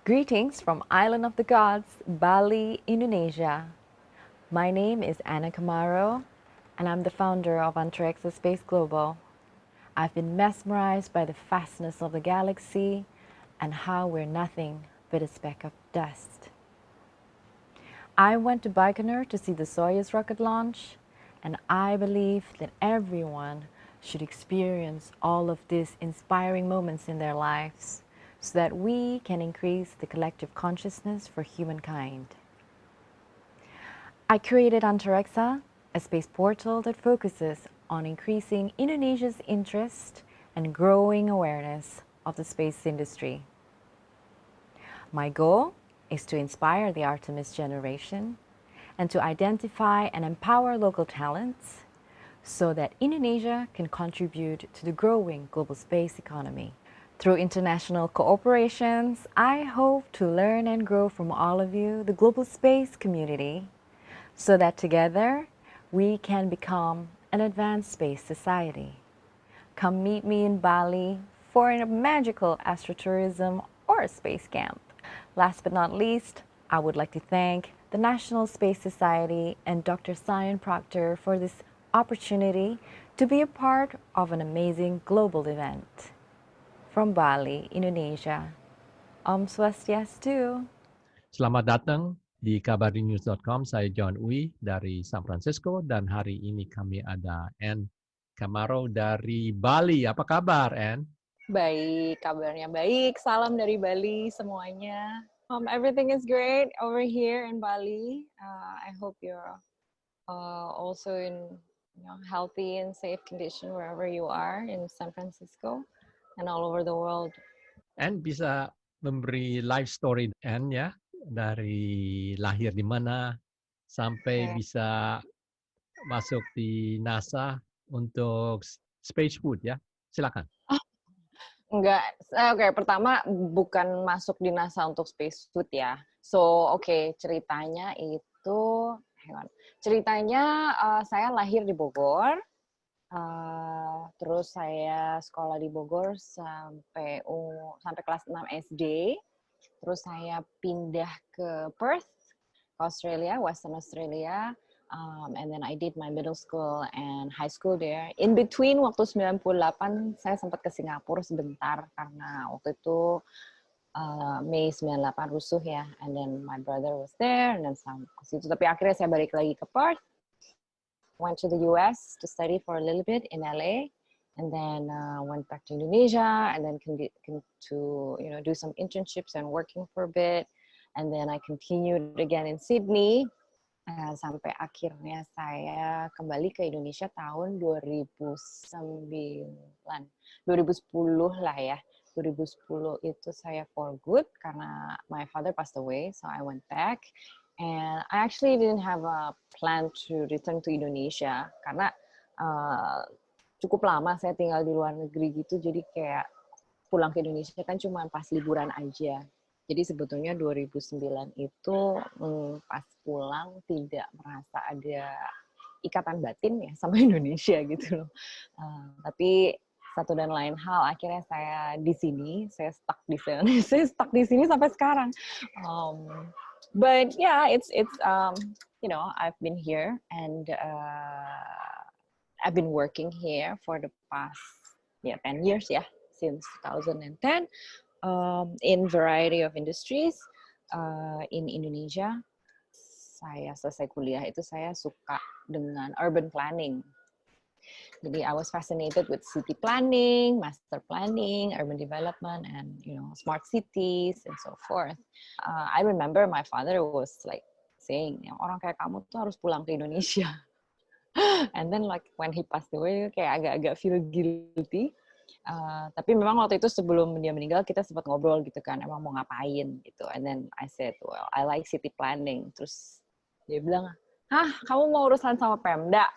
Greetings from Island of the Gods, Bali, Indonesia. My name is Anna Camaro, and I'm the founder of Antarexa Space Global. I've been mesmerized by the vastness of the galaxy and how we're nothing but a speck of dust. I went to Baikonur to see the Soyuz rocket launch, and I believe that everyone should experience all of these inspiring moments in their lives so that we can increase the collective consciousness for humankind. I created Antarexa, a space portal that focuses on increasing Indonesia's interest and growing awareness of the space industry. My goal is to inspire the Artemis generation and to identify and empower local talents so that Indonesia can contribute to the growing global space economy. Through international cooperations, I hope to learn and grow from all of you, the global space community, so that together we can become an advanced space society. Come meet me in Bali for a magical astrotourism or a space camp. Last but not least, I would like to thank the National Space Society and Dr. Sion Proctor for this opportunity to be a part of an amazing global event. From Bali, Indonesia, Om Swastiastu. Selamat datang di kabarinews.com. Saya John Uy dari San Francisco dan hari ini kami ada Ann Camaro dari Bali. Apa kabar, Ann? Baik, kabarnya baik. Salam dari Bali semuanya. Everything is great over here in Bali. I hope you're also in healthy and safe condition wherever you are in San Francisco and all over the world. Ann bisa memberi life story Ann ya, dari lahir di mana sampai bisa masuk di NASA untuk space food ya. Silakan. Enggak, oke, pertama bukan masuk di NASA untuk spacesuit ya. So, oke, ceritanya itu, ceritanya saya lahir di Bogor, terus saya sekolah di Bogor sampai kelas 6 SD, terus saya pindah ke Perth, Australia, Western Australia, and then I did my middle school and high school there. In between waktu 98 saya sempat ke Singapura sebentar karena waktu itu Mei 98 rusuh ya, and then my brother was there and then ke situ. Tapi akhirnya saya balik lagi ke Perth, went to the US to study for a little bit in LA, and then went back to Indonesia and then to do some internships and working for a bit, and then I continued again in Sydney. Sampai akhirnya saya kembali ke Indonesia tahun 2009, 2010 lah ya. 2010 itu saya for good karena my father passed away, so I went back. And I actually didn't have a plan to return to Indonesia karena cukup lama saya tinggal di luar negeri gitu, jadi kayak pulang ke Indonesia kan cuma pas liburan aja. Jadi sebetulnya 2009 itu pas pulang tidak merasa ada ikatan batin ya sama Indonesia gitu loh. Tapi satu dan lain hal akhirnya saya di sini, saya stuck di sini, saya stuck di sini sampai sekarang. But yeah, it's I've been here and I've been working here for the past 10 years ya, since 2010. In variety of industries in Indonesia. Saya selesai kuliah itu saya suka dengan urban planning. Jadi I was fascinated with city planning, master planning, urban development, and smart cities and so forth. I remember my father was like saying, orang kayak kamu tuh harus pulang ke Indonesia. And then like when he passed away, kayak agak-agak feel guilty. Tapi memang waktu itu sebelum dia meninggal kita sempat ngobrol gitu kan, emang mau ngapain gitu. And then I said, well, I like city planning. Terus dia bilang, kamu mau urusan sama Pemda?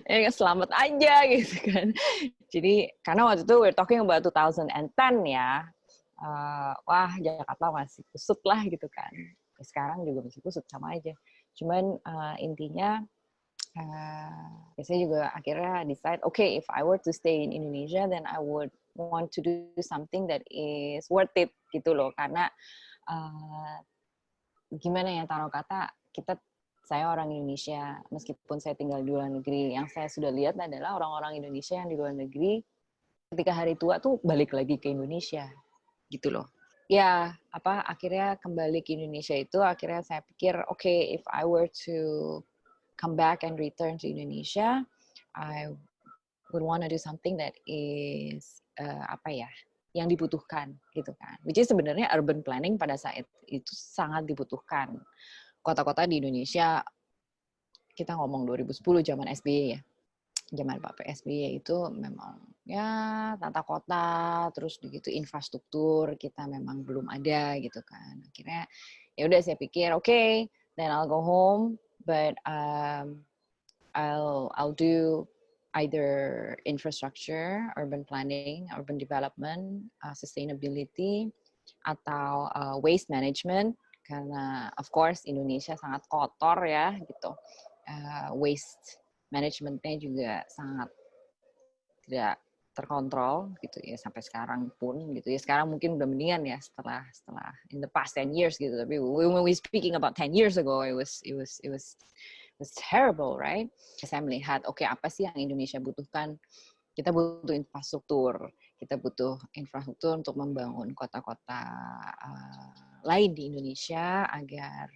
Ya selamat aja gitu kan. Jadi karena waktu itu we're talking about 2010 ya, wah Jakarta masih kusut lah gitu kan. Sekarang juga masih kusut sama aja. Cuman intinya saya juga akhirnya decide, okay, if I were to stay in Indonesia, then I would want to do something that is worth it gitu loh. Karena gimana ya, taruh kata saya orang Indonesia, meskipun saya tinggal di luar negeri, yang saya sudah lihat adalah orang-orang Indonesia yang di luar negeri ketika hari tua tuh balik lagi ke Indonesia gitu loh. Ya, akhirnya kembali ke Indonesia itu akhirnya saya pikir, okay, if I were to come back and return to Indonesia, I would want to do something that is yang dibutuhkan gitu kan. Which is sebenarnya urban planning pada saat itu sangat dibutuhkan. Kota-kota di Indonesia, kita ngomong 2010 zaman SBY ya. Zaman Pak SBY itu memang ya tata kota, terus begitu infrastruktur kita memang belum ada gitu kan. Akhirnya ya udah saya pikir okay, then I'll go home, but I'll do either infrastructure, urban planning, urban development, sustainability, atau waste management, karena of course Indonesia sangat kotor ya gitu. Waste manajemennya juga sangat tidak terkontrol gitu ya sampai sekarang pun gitu ya. Sekarang mungkin udah mendingan ya setelah in the past 10 years gitu, tapi when we speaking about 10 years ago it was terrible, right? Saya melihat okay, apa sih yang Indonesia butuhkan? Kita butuh infrastruktur, kita butuh infrastruktur untuk membangun kota-kota lain di Indonesia agar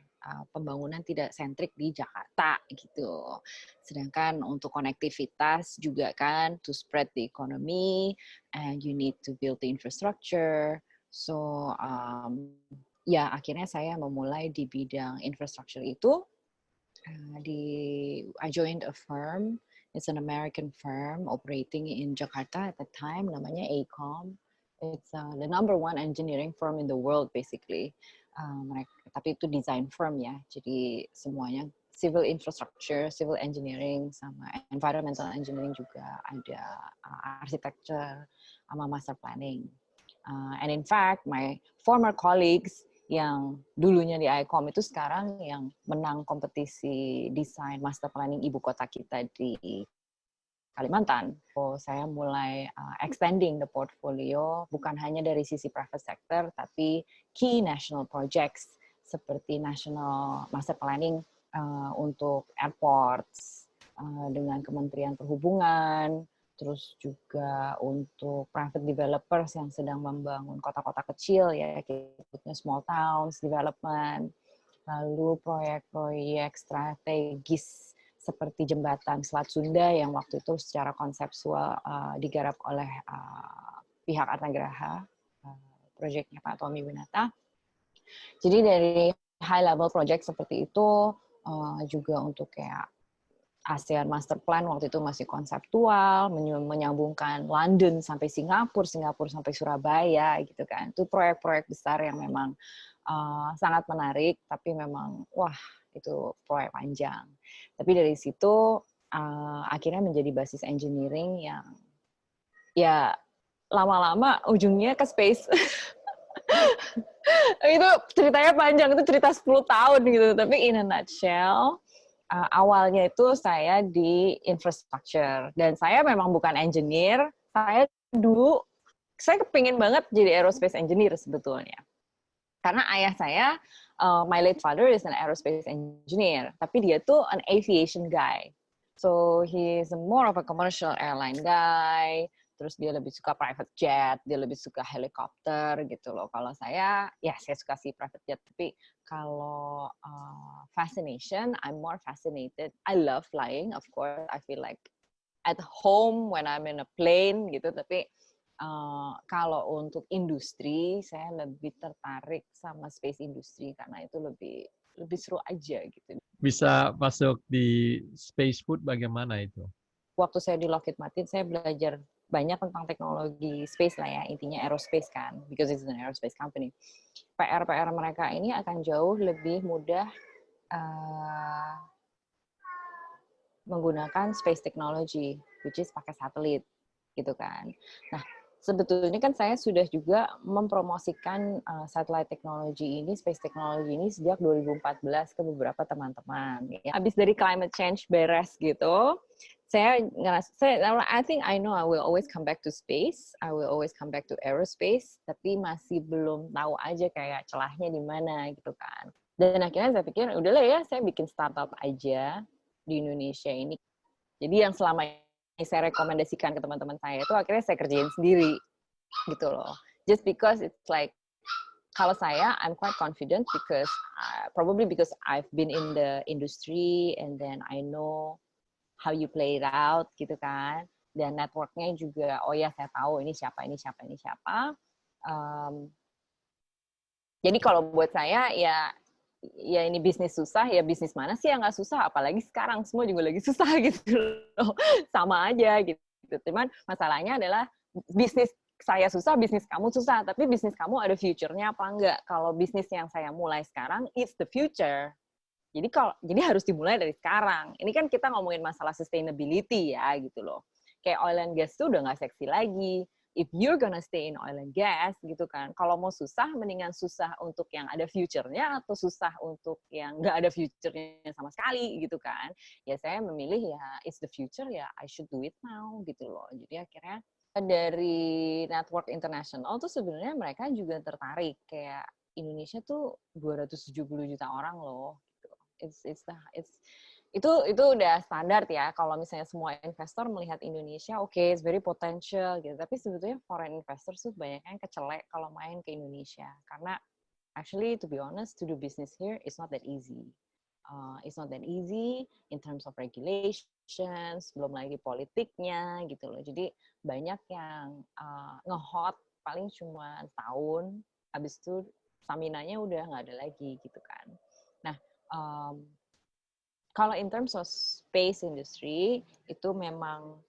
pembangunan tidak sentrik di Jakarta gitu. Sedangkan untuk konektivitas juga kan to spread the economy and you need to build the infrastructure. So ya akhirnya saya memulai di bidang infrastructure itu. I joined a firm. It's an American firm operating in Jakarta at the time, namanya AECOM. It's the number one engineering firm in the world basically. Tapi itu design firm ya, jadi semuanya civil infrastructure, civil engineering, sama environmental engineering juga ada, architecture, sama master planning. And in fact, my former colleagues yang dulunya di ICOM itu sekarang yang menang kompetisi desain master planning ibu kota kita di Kalimantan. So, saya mulai extending the portfolio bukan hanya dari sisi private sector, tapi key national projects seperti national master planning untuk airports dengan Kementerian Perhubungan, terus juga untuk private developers yang sedang membangun kota-kota kecil ya, kita small towns development, lalu proyek-proyek strategis seperti jembatan Selat Sunda yang waktu itu secara konseptual digarap oleh pihak Artagraha, proyeknya Pak Tommy Winata. Jadi dari high level project seperti itu juga untuk kayak ASEAN Master Plan waktu itu masih konseptual, menyambungkan London sampai Singapura, Singapura sampai Surabaya gitu kan. Itu proyek-proyek besar yang memang sangat menarik, tapi memang wah itu proyek panjang. Tapi dari situ akhirnya menjadi basis engineering yang ya lama-lama ujungnya ke space. Itu ceritanya panjang, itu cerita 10 tahun gitu. Tapi in a nutshell, awalnya itu saya di infrastructure. Dan saya memang bukan engineer, saya kepingin banget jadi aerospace engineer sebetulnya. Karena ayah saya, my late father is an aerospace engineer, tapi dia tuh an aviation guy. So he is more of a commercial airline guy. Terus dia lebih suka private jet, dia lebih suka helikopter gitu loh. Kalau saya, ya saya suka sih private jet. Tapi kalau fascination, I'm more fascinated. I love flying, of course. I feel like at home when I'm in a plane gitu. Tapi kalau untuk industri, saya lebih tertarik sama space industry karena itu lebih seru aja gitu. Bisa masuk di space food bagaimana itu? Waktu saya di Lockheed Martin, saya belajar banyak tentang teknologi space lah ya, intinya aerospace kan, because it's an aerospace company. PR mereka ini akan jauh lebih mudah menggunakan space technology, which is pakai satelit, gitu kan. Nah, sebetulnya kan saya sudah juga mempromosikan satellite technology ini, space technology ini sejak 2014 ke beberapa teman-teman. Ya. Habis dari climate change beres gitu, I think I know I will always come back to space, I will always come back to aerospace, tapi masih belum tahu aja kayak celahnya di mana gitu kan. Dan akhirnya saya pikir udahlah ya, saya bikin startup aja di Indonesia ini. Jadi yang selama ini saya rekomendasikan ke teman-teman saya itu akhirnya saya kerjain sendiri gitu loh. Just because it's like, kalau saya, I'm quite confident because probably because I've been in the industry and then I know how you play it out gitu kan. Dan networknya juga, oh ya saya tahu ini siapa, ini siapa, ini siapa. Jadi kalau buat saya ya ini bisnis susah, ya bisnis mana sih yang nggak susah? Apalagi sekarang semua juga lagi susah gitu loh. Sama aja gitu. Cuman masalahnya adalah bisnis saya susah, bisnis kamu susah. Tapi bisnis kamu ada future-nya apa enggak? Kalau bisnis yang saya mulai sekarang, it's the future. Jadi harus dimulai dari sekarang. Ini kan kita ngomongin masalah sustainability ya gitu loh. Kayak oil and gas tuh udah nggak seksi lagi. If you're gonna stay in oil and gas gitu kan, kalau mau susah, mendingan susah untuk yang ada future-nya atau susah untuk yang nggak ada future-nya sama sekali gitu kan. Ya saya memilih ya it's the future, ya I should do it now gitu loh. Jadi akhirnya dari network international tuh sebenarnya mereka juga tertarik kayak Indonesia tuh 270 juta orang loh. Itu udah standar ya kalau misalnya semua investor melihat Indonesia it's very potential gitu, tapi sebetulnya foreign investors tuh banyak yang kecelek kalau main ke Indonesia karena actually to be honest to do business here it's not that easy. It's not that easy in terms of regulations, belum lagi politiknya gitu loh. Jadi banyak yang nge-hot paling cuma tahun, habis itu stamina-nya udah nggak ada lagi gitu kan. Nah, kalau in terms of space industry, itu memang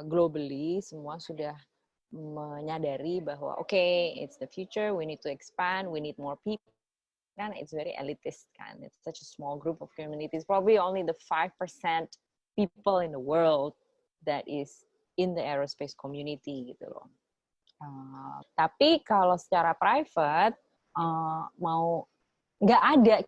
globally semua sudah menyadari bahwa it's the future, we need to expand, we need more people. Kan it's very elitist kan, it's such a small group of communities, probably only the 5% people in the world that is in the aerospace community gitu loh. Tapi kalau secara private,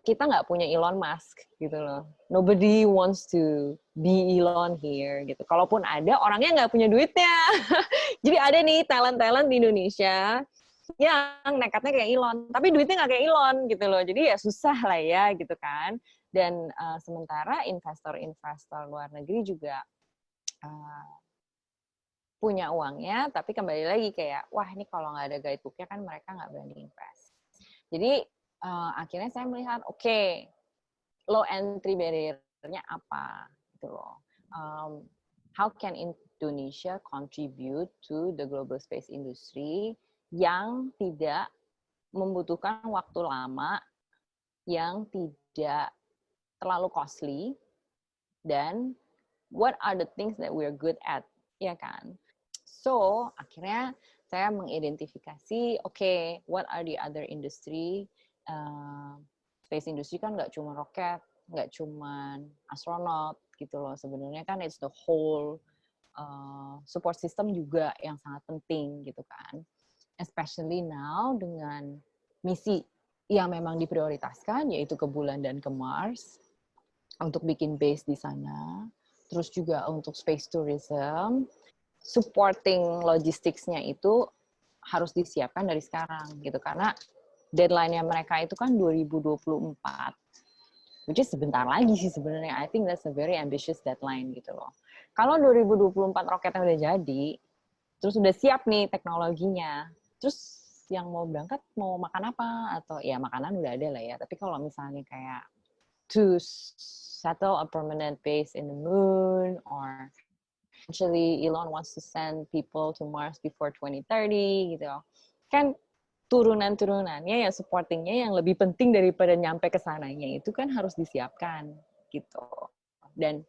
kita nggak punya Elon Musk gitu loh. Nobody wants to be Elon here gitu. Kalaupun ada, orangnya nggak punya duitnya. Jadi ada nih talent-talent di Indonesia yang nekatnya kayak Elon, tapi duitnya nggak kayak Elon gitu loh. Jadi ya susah lah ya gitu kan. Dan sementara investor-investor luar negeri juga punya uangnya, tapi kembali lagi kayak, wah ini kalau nggak ada guidebooknya kan mereka nggak berani invest. Jadi akhirnya saya melihat, low entry barrier-nya apa gitu loh. How can Indonesia contribute to the global space industry yang tidak membutuhkan waktu lama, yang tidak terlalu costly, dan what are the things that we are good at, ya kan? So, akhirnya saya mengidentifikasi, what are the other industry? Space industry kan nggak cuma roket, nggak cuma astronot gitu loh. Sebenarnya kan it's the whole support system juga yang sangat penting gitu kan. Especially now dengan misi yang memang diprioritaskan yaitu ke bulan dan ke Mars untuk bikin base di sana. Terus juga untuk space tourism, supporting logistics-nya itu harus disiapkan dari sekarang gitu karena deadline-nya mereka itu kan 2024, which is sebentar lagi sih sebenarnya. I think that's a very ambitious deadline gitu loh. Kalau 2024 roketnya udah jadi, terus udah siap nih teknologinya, terus yang mau berangkat mau makan apa? Atau ya makanan udah ada lah ya, tapi kalau misalnya kayak to settle a permanent base in the moon, or actually Elon wants to send people to Mars before 2030 gitu, kan turunan-turunannya ya supportingnya yang lebih penting daripada nyampe ke sananya itu kan harus disiapkan gitu. Dan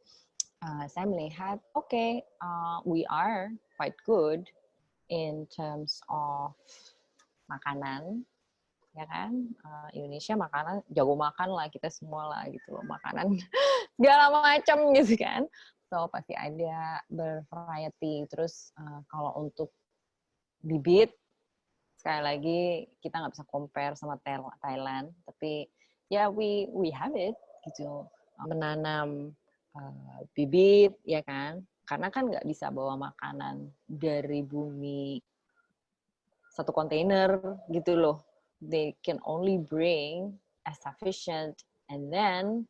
saya melihat we are quite good in terms of makanan, ya kan? Indonesia makanan jago makan lah kita semua lah gitu loh, makanan segala macam gitu kan. So pasti ada bervariety. Terus kalau untuk bibit, sekali lagi kita nggak bisa compare sama Thailand, tapi ya we have it gitu, menanam bibit ya kan, Karena kan nggak bisa bawa makanan dari bumi satu kontainer gitu loh. They can only bring as sufficient, and then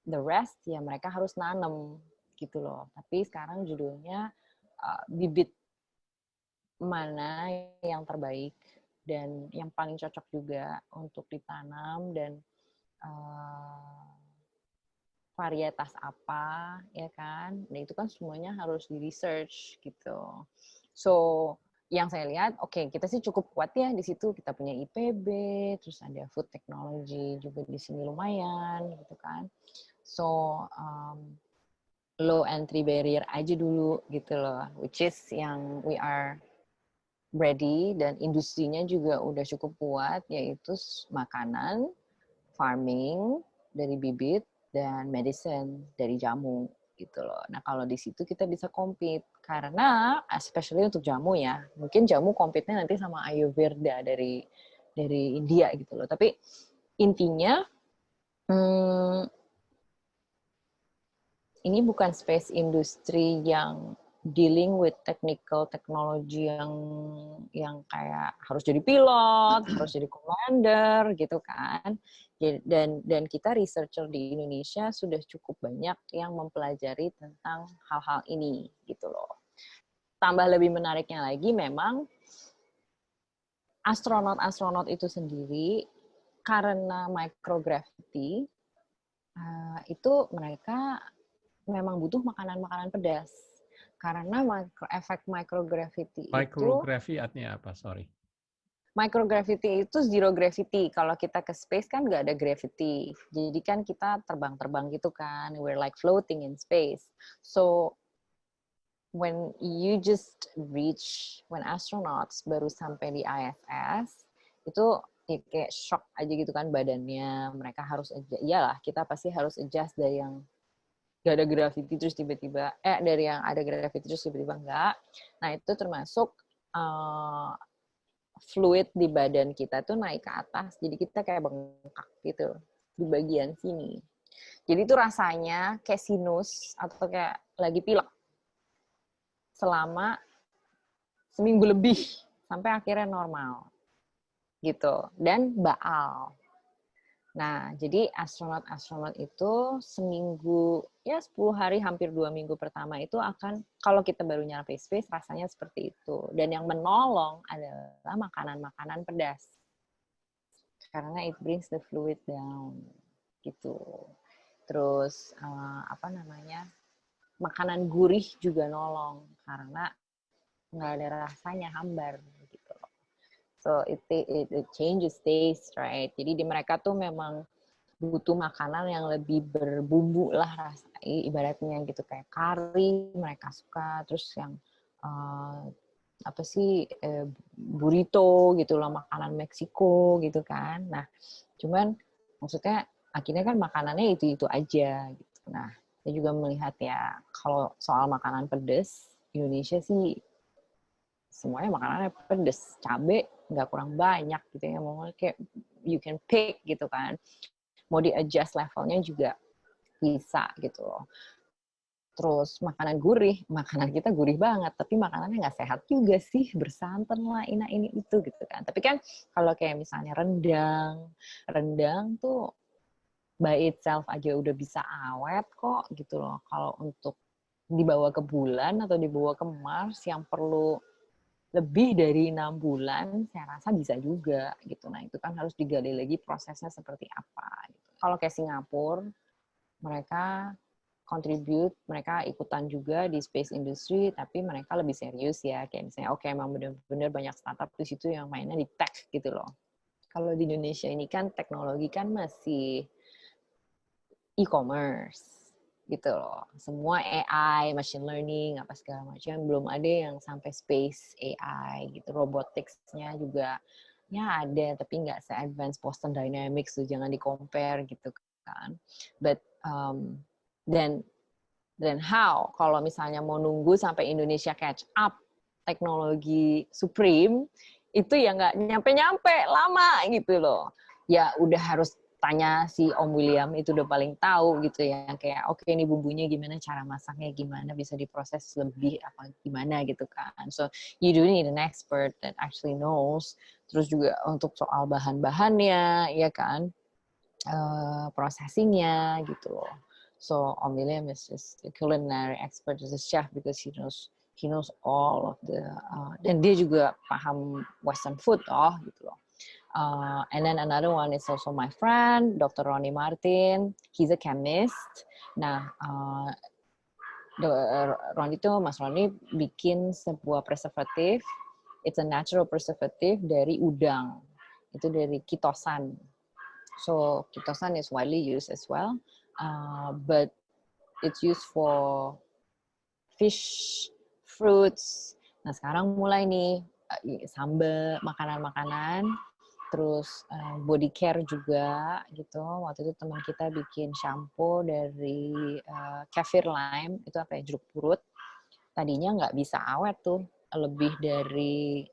the rest ya mereka harus nanam gitu loh. Tapi sekarang judulnya bibit mana yang terbaik dan yang paling cocok juga untuk ditanam, dan varietas apa, ya kan? Nah itu kan semuanya harus di research gitu. So yang saya lihat, oke, kita sih cukup kuat ya di situ. Kita punya IPB, terus ada food technology juga di sini lumayan gitu kan. So low entry barrier aja dulu gitu loh, which is yang we are ready, dan industrinya juga udah cukup kuat, yaitu makanan, farming dari bibit, dan medicine dari jamu gitu loh. Nah kalau di situ kita bisa compete, karena especially untuk jamu ya, mungkin jamu compete-nya nanti sama Ayurveda dari India gitu loh. Tapi intinya ini bukan space industry yang dealing with technical technology yang kayak harus jadi pilot, harus jadi commander gitu kan. Dan kita researcher di Indonesia sudah cukup banyak yang mempelajari tentang hal-hal ini gitu loh. Tambah lebih menariknya lagi, memang astronot-astronot itu sendiri karena microgravity itu mereka memang butuh makanan-makanan pedas. Karena efek microgravity itu... Microgravity artinya apa? Sorry. Microgravity itu zero gravity. Kalau kita ke space kan nggak ada gravity. Jadi kan kita terbang-terbang gitu kan. We're like floating in space. So, when astronauts baru sampai di ISS, itu ya kayak shock aja gitu kan badannya. Mereka harus, iyalah kita pasti harus adjust dari yang gak ada gravity terus tiba-tiba dari yang ada gravity terus tiba-tiba enggak. Nah itu termasuk fluid di badan kita tuh naik ke atas, jadi kita kayak bengkak gitu di bagian sini. Jadi itu rasanya kayak sinus atau kayak lagi pilek selama seminggu lebih sampai akhirnya normal gitu, dan baal. Nah, jadi astronot-astronot itu seminggu, ya 10 hari, hampir 2 minggu pertama itu akan, kalau kita baru nyampe space, rasanya seperti itu. Dan yang menolong adalah makanan-makanan pedas. Karena it brings the fluid down, gitu. Terus, makanan gurih juga nolong, karena nggak ada rasanya, hambar, gitu. So it changes taste, right? Jadi di mereka tuh memang butuh makanan yang lebih berbumbu lah rasa, ibaratnya gitu, kayak kari mereka suka, terus yang burrito gitu loh, makanan Meksiko gitu kan. Nah, cuman maksudnya akhirnya kan makanannya itu aja gitu. Nah, saya juga melihat ya kalau soal makanan pedas, Indonesia sih semuanya makanannya pedes, cabe nggak kurang banyak gitu ya, mau kayak you can pick gitu kan, mau di adjust levelnya juga bisa gitu loh. Terus makanan gurih, makanan kita gurih banget, tapi makanannya nggak sehat juga sih, bersantan lah, ini itu gitu kan. Tapi kan kalau kayak misalnya rendang tuh by itself aja udah bisa awet kok gitu loh. Kalau untuk dibawa ke bulan atau dibawa ke Mars yang perlu lebih dari 6 bulan, saya rasa bisa juga gitu. Nah itu kan harus digali lagi prosesnya seperti apa. Gitu. Kalau kayak Singapura, mereka contribute, mereka ikutan juga di space industry, tapi mereka lebih serius ya. Kayak misalnya, oke, emang benar-benar banyak startup di situ yang mainnya di tech gitu loh. Kalau di Indonesia ini kan teknologi kan masih e-commerce gitu loh. Semua AI, machine learning, apa segala macam, belum ada yang sampai space AI gitu. Robotics-nya juga ya ada, tapi nggak se-advance Boston Dynamics tuh, jangan di-compare gitu kan. But then how kalau misalnya mau nunggu sampai Indonesia catch up teknologi Supreme, itu ya nggak nyampe-nyampe, lama gitu loh. Ya udah harus tanya si Om William itu udah paling tahu gitu ya, kayak oke ini bumbunya gimana, cara masaknya gimana, bisa diproses lebih apa gimana gitu kan. So you do need an expert that actually knows. Terus juga untuk soal bahan-bahannya ya kan, processingnya gitu loh. So Om William is just a culinary expert, is a chef because he knows all of the dan dia juga paham Western food gitu loh. And then another one is also my friend, Dr. Ronnie Martin. He's a chemist. Nah, Ronnie itu, Mas Ronnie bikin sebuah preservatif. It's a natural preservative dari udang. Itu dari kitosan. So kitosan is widely used as well, but it's used for fish, fruits. Nah sekarang mulai nih sambal, makanan-makanan. Terus body care juga gitu. Waktu itu teman kita bikin shampoo dari kaffir lime, itu apa ya, jeruk purut. Tadinya nggak bisa awet tuh, lebih dari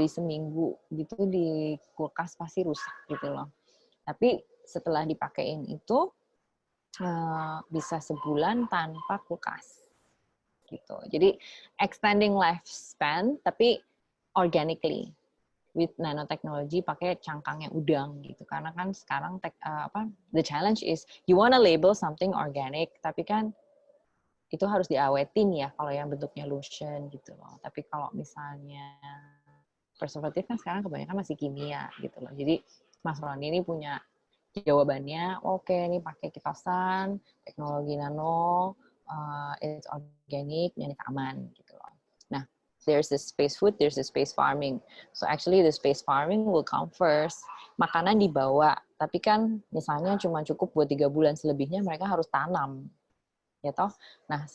seminggu gitu di kulkas pasti rusak gitu loh. Tapi setelah dipakein itu bisa sebulan tanpa kulkas gitu. Jadi extending lifespan tapi organically. With nanotechnology pakai cangkangnya udang gitu, karena kan sekarang the challenge is you wanna label something organic tapi kan itu harus diawetin ya kalau yang bentuknya lotion gitu loh. Tapi kalau misalnya preservatif kan sekarang kebanyakan masih kimia gitu loh. Jadi Mas Roni ini punya jawabannya, oke ini pakai kitosan, teknologi nano, it's organic, dan it's aman gitu loh. Nah, there's the space food, there's the space farming. So actually the space farming will come first. Makanan dibawa, tapi kan misalnya cuma cukup buat 3 bulan, selebihnya mereka harus tanam. Ya toh? Nah,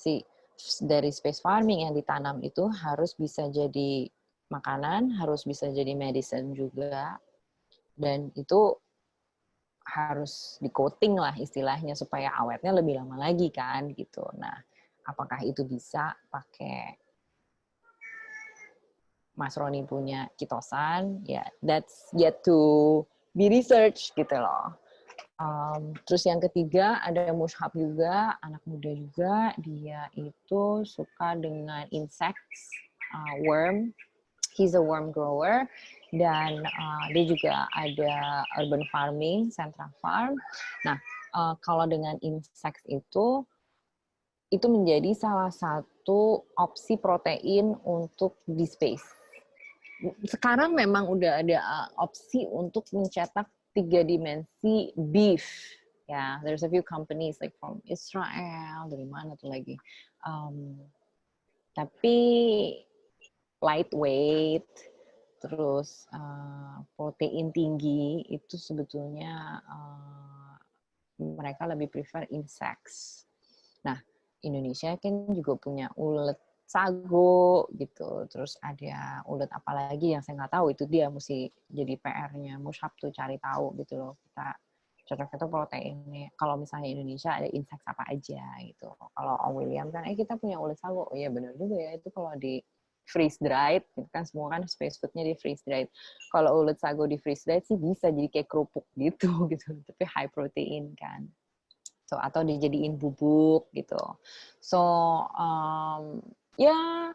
dari space farming yang ditanam itu harus bisa jadi makanan, harus bisa jadi medicine juga. Dan itu harus di-coating lah istilahnya supaya awetnya lebih lama lagi kan gitu. Nah, apakah itu bisa pakai Mas Roni punya kitosan? Ya, that's yet to be research gitu loh. Terus yang ketiga ada Mushab juga, anak muda juga. Dia itu suka dengan insects, worm. He's a worm grower. Dan dia juga ada urban farming, central farm. Nah, kalau dengan insects itu menjadi salah satu opsi protein untuk di space. Sekarang memang udah ada opsi untuk mencetak 3 dimensi beef. Ya, there's a few companies like from Israel, dari mana tuh lagi. Tapi lightweight, terus protein tinggi itu sebetulnya mereka lebih prefer insects. Nah, Indonesia kan juga punya ulet sago gitu, terus ada ulet apalagi yang saya nggak tahu, itu dia mesti jadi PR-nya Mushab tuh cari tahu gitu loh, kita cocok-cocok proteinnya. Kalau misalnya Indonesia ada insect apa aja gitu. Kalau Om William kan, kita punya ulet sago, oh iya benar juga ya, itu kalau di freeze dried, gitu kan semua kan space foodnya di freeze dried. Kalau ulet sago di freeze dried sih bisa jadi kayak kerupuk gitu, tapi high protein kan. So atau dijadiin bubuk gitu. So yeah,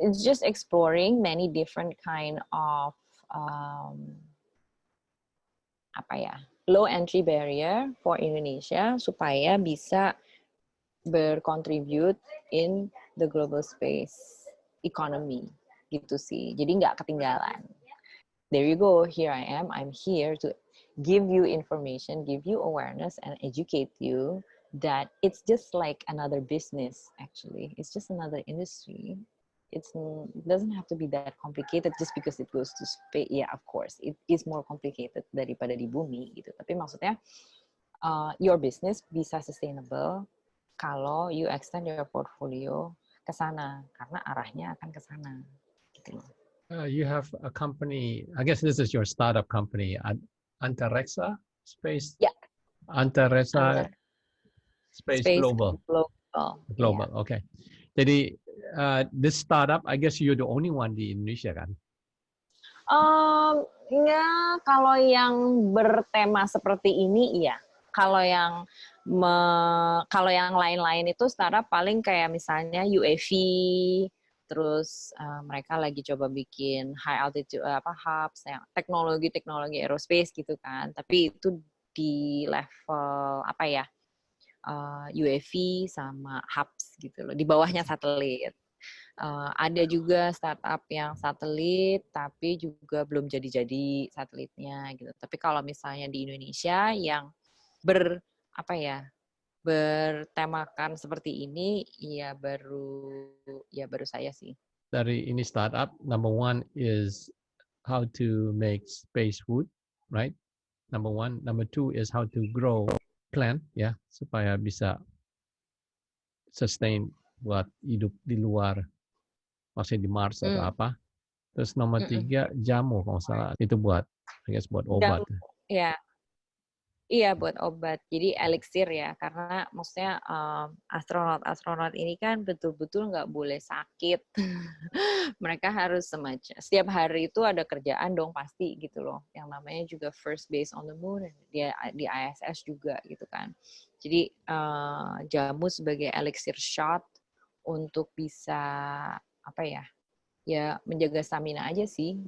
it's just exploring many different kind of low entry barrier for Indonesia supaya bisa berkontribute in the global space economy gitu sih. Jadi nggak ketinggalan. There you go, here I am. I'm here to give you information, give you awareness, and educate you that it's just like another business, actually. It's just another industry. It doesn't have to be that complicated just because it goes to space. Yeah, of course, it is more complicated daripada di bumi gitu. Tapi maksudnya, your business bisa sustainable kalau you extend your portfolio ke sana, karena arahnya akan ke sana. Gitu. You have a company, I guess this is your startup company, Antarexa Space? Yeah. Antarexa Space Global. Global, yeah. Okay. Jadi, this startup, I guess you're the only one di Indonesia kan? Ya, kalau yang bertema seperti ini, iya. Kalau yang kalau yang lain-lain itu startup paling kayak misalnya UAV, terus mereka lagi coba bikin high altitude hubs, yang teknologi aerospace gitu kan. Tapi itu di level apa ya? UAV sama hubs gitu loh, di bawahnya satelit. Ada juga startup yang satelit tapi juga belum jadi-jadi satelitnya gitu. Tapi kalau misalnya di Indonesia yang ber apa ya bertemakan seperti ini, ya baru saya sih. Dari ini startup, number one is how to make space food, right? Number one. Number two is how to grow plant, ya, supaya bisa sustain buat hidup di luar, maksudnya di Mars atau Hmm. apa. Terus nomor Mm-mm. tiga, jamu kalau nggak salah. Itu buat, I guess buat obat. Dan ya, iya buat obat. Jadi eliksir ya, karena maksudnya astronot-astronot ini kan betul-betul nggak boleh sakit. Mereka harus semacam setiap hari itu ada kerjaan dong pasti gitu loh. Yang namanya juga first base on the moon, dia di ISS juga gitu kan. Jadi jamu sebagai elixir shot untuk bisa apa ya menjaga stamina aja sih.